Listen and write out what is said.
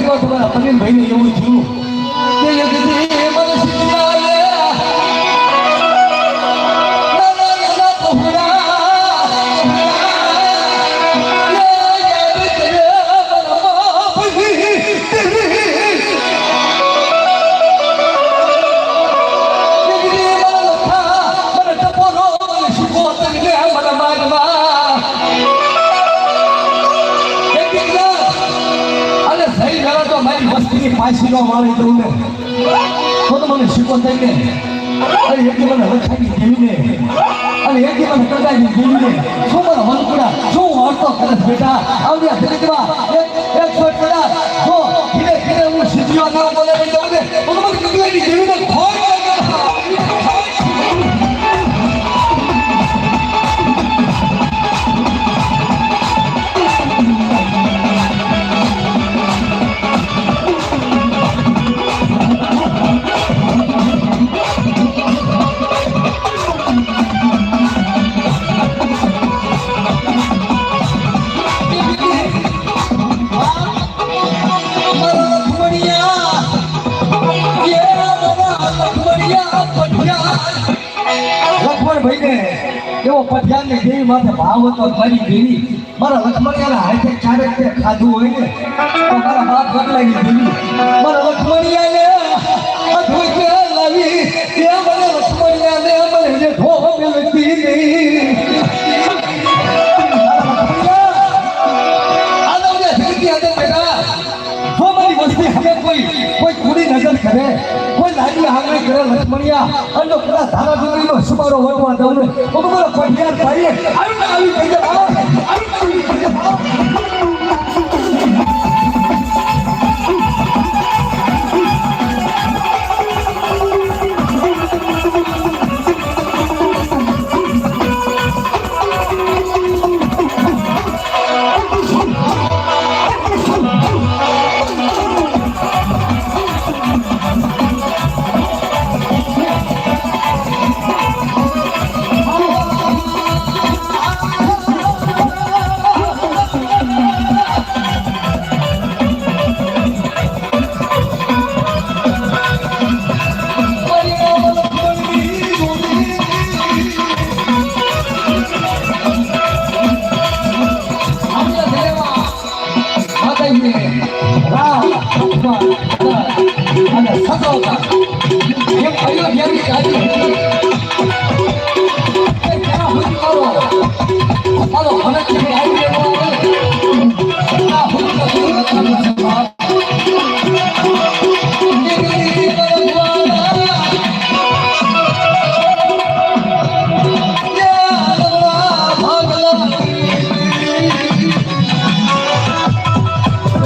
એકવાર તમારા પ્રવીણભાઈને એવું થયું કે એક દી મને સીધા પાછી નો મારી દઉં ને તો મને શીખો થઈ ને અરે એક મને લખાવી દેવીને અને એક મને કદાવી દેવીને શું મને વનકુડા શું વાર્તો કરે બેટા આવ્યા ધીરેમાં એક છોટ કદાચ જો ધીરે ધીરે હું સીધીઓ ના બોલે દઉં ને તો મને કદાવી દેવીને ખોટ એવો પઠિયાની દેવી માથે ભાવ હતો મારી દેવી મારા લક્ષ્મણિયાના હાથે ચારે તે ખાધું હોય ને તો મારા હાથ બદલાઈ દેવી મારા લક્ષ્મણિયાને અધું કે લાવી એ મને લક્ષ્મણિયાને મને જે ધોવ મેલતી નહીં આદમને જલ્દી આદમ બેટા જો મારી વસ્તી હવે કોઈ કુડી નજર કરે કોઈ લાગી હાંગણી કરે લક્ષ્મણિયા અને પૂરા ધારાધોરીનો સુમારો વળવા દઉં ને તો તમારા પઠિયાર ભાઈએ આવી થઈ જાય